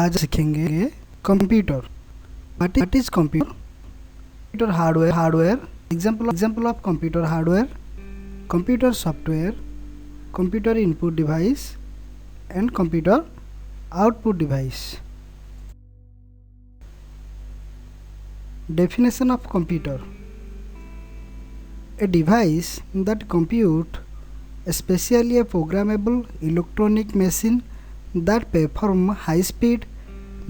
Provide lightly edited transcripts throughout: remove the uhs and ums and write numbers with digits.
आज सीखेंगे computer. What is computer? Computer hardware example of computer hardware, computer software, computer input device and computer output device. Definition of computer: a device that compute, especially a programmable electronic machine that perform high-speed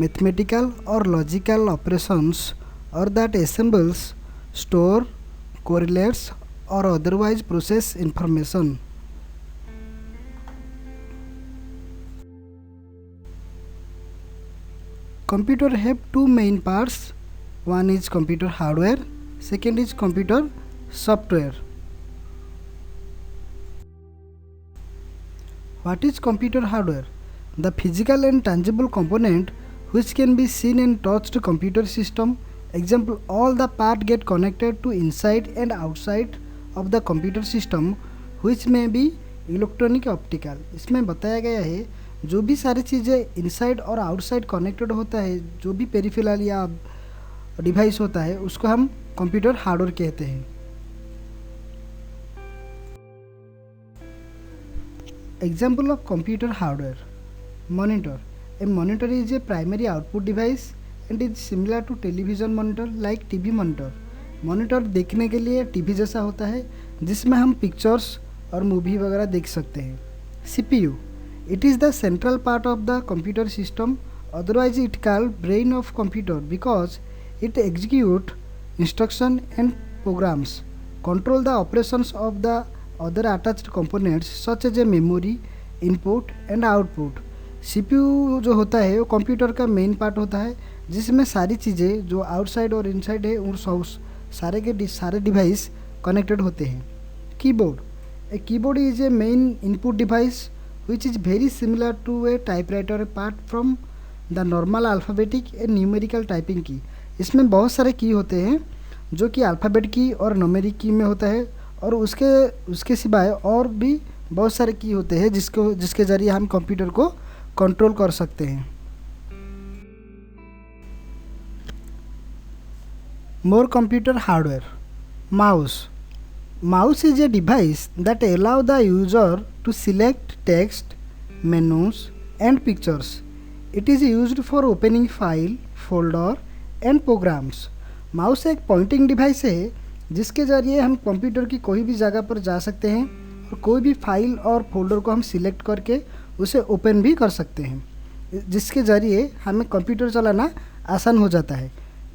mathematical or logical operations, or that assembles, store, correlates, or otherwise process information. Computer have two main parts. One is computer hardware, second is computer software. What is computer hardware? The physical and tangible component which can be seen and touched computer system. Example, all the parts get connected to inside and outside of the computer system which may be electronic optical. इसमें बताया गया है जो भी सारी चीज़ें inside और outside connected होता है, जो भी पेरिफेरल या डिवाइस होता है उसको हम कंप्यूटर हार्डवेयर कहते हैं। Example of computer hardware: monitor. A monitor is a primary output device and is similar to television monitor like TV monitor. Monitor देखने के लिए टीवी जैसा होता है जिसमें हम पिक्चर्स और मूवी वगैरह देख सकते हैं। CPU: it is the central part of the computer system, otherwise it called brain of computer because it execute instruction and programs, control the operations of the other attached components such as a memory, input and output. CPU जो होता है वो computer का main part होता है जिसमें सारी चीज़ें जो आउटसाइड और इनसाइड है उन सारे डिवाइस कनेक्टेड होते हैं। Keyboard: a keyboard is a main input device which is very similar to a typewriter apart from the normal alphabetic and numerical typing key. इसमें बहुत सारे की होते हैं जो कि अल्फ़ाबेट की और न्यूमेरिक की में होता है और उसके सिवाय और भी बहुत सारे की होते हैं जिसके ज़रिए हम कंप्यूटर को कंट्रोल कर सकते हैं। More computer hardware: mouse is a device that allow the user to select text, menus and pictures. It is used for opening file, folder and programs. Mouse एक पॉइंटिंग डिवाइस है जिसके ज़रिए हम computer की कोई भी जगह पर जा सकते हैं और कोई भी फाइल और फोल्डर को हम सिलेक्ट करके उसे ओपन भी कर सकते हैं जिसके ज़रिए हमें कंप्यूटर चलाना आसान हो जाता है.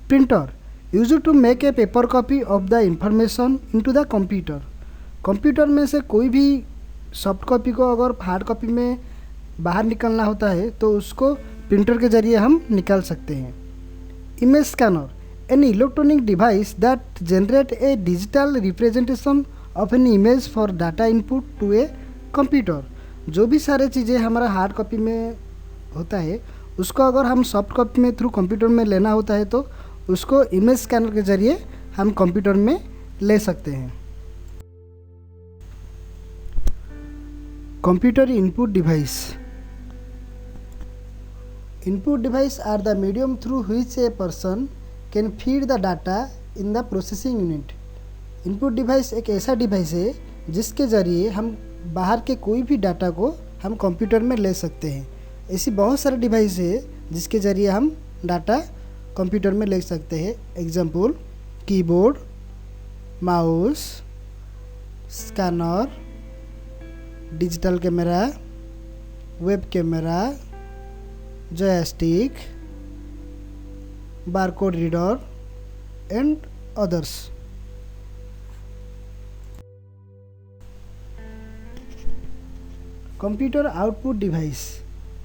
Printer used to make a paper copy of the information into the computer. Computer में से कोई भी सॉफ्ट कॉपी को अगर हार्ड कॉपी में बाहर निकलना होता है तो उसको प्रिंटर के ज़रिए हम निकाल सकते हैं. Image scanner, an electronic device that generate a digital representation of an image for data input to a computer. जो भी सारे चीज़ें हमारा हार्ड कॉपी में होता है उसको अगर हम सॉफ्ट कॉपी में थ्रू कंप्यूटर में लेना होता है तो उसको इमेज स्कैनर के ज़रिए हम कंप्यूटर में ले सकते हैं. Computer input device. Input device are the medium through which a person can feed the data in the processing unit. Input device एक ऐसा डिवाइस है जिसके ज़रिए हम बाहर के कोई भी डाटा को हम कंप्यूटर में ले सकते हैं. ऐसी बहुत सारे डिवाइस है जिसके ज़रिए हम डाटा कंप्यूटर में ले सकते हैं. Example, keyboard, mouse, scanner, digital camera, web camera, joystick, barcode reader and others. Computer output device: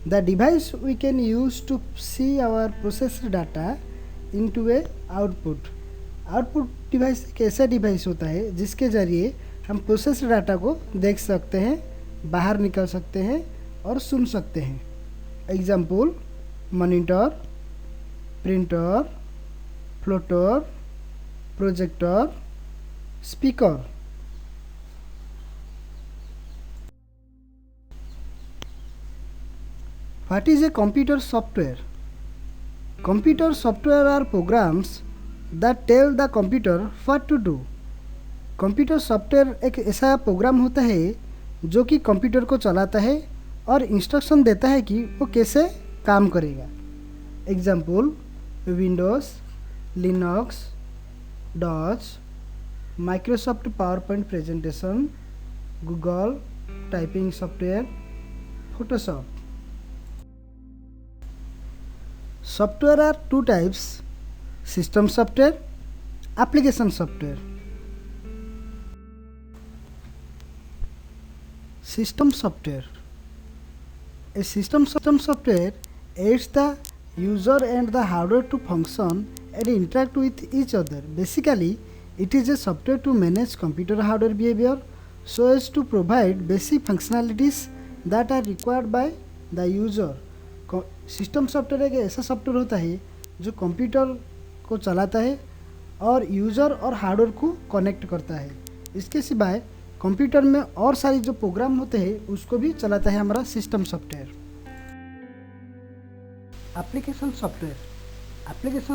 the device we can use to see our processed data into a output. Output device एक ऐसा device होता है जिसके ज़रिए हम processed data को देख सकते हैं, बाहर निकल सकते हैं और सुन सकते हैं. Example, monitor, printer, floater, projector, speaker. What is a computer software? Computer software are programs that tell the computer what to do. Computer software एक ऐसा प्रोग्राम होता है जो कि कंप्यूटर को चलाता है और इंस्ट्रक्शन देता है कि वो कैसे काम करेगा। Example Windows, Linux, DOS, Microsoft PowerPoint presentation, Google typing software, Photoshop. Software are two types: system software, application software. System software. A system software aids the user and the hardware to function and interact with each other. Basically, it is a software to manage computer hardware behavior so as to provide basic functionalities that are required by the user. System software एक ऐसा software होता है जो computer को चलाता है और user और हार्डवेयर को कनेक्ट करता है। इसके सिवाय कंप्यूटर में और सारी जो प्रोग्राम होते हैं उसको भी चलाता है हमारा system software. Application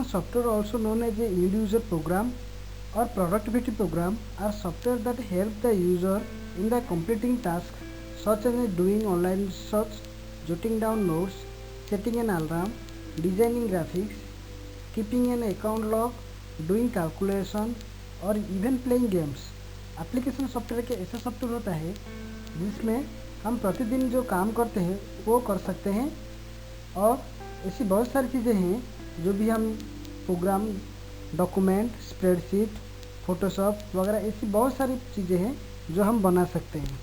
software also known as a end user program और productivity program are software that help the user in the completing task such as doing online research, jotting down notes, setting an alarm, designing graphics, keeping an account log, doing calculation और even playing games. Application software के ऐसा software होता है जिसमें हम प्रतिदिन जो काम करते हैं वो कर सकते हैं और ऐसी बहुत सारी चीज़ें हैं जो भी हम प्रोग्राम, डॉक्यूमेंट, स्प्रेडशीट, फोटोशॉप वगैरह ऐसी बहुत सारी चीज़ें हैं जो हम बना सकते हैं।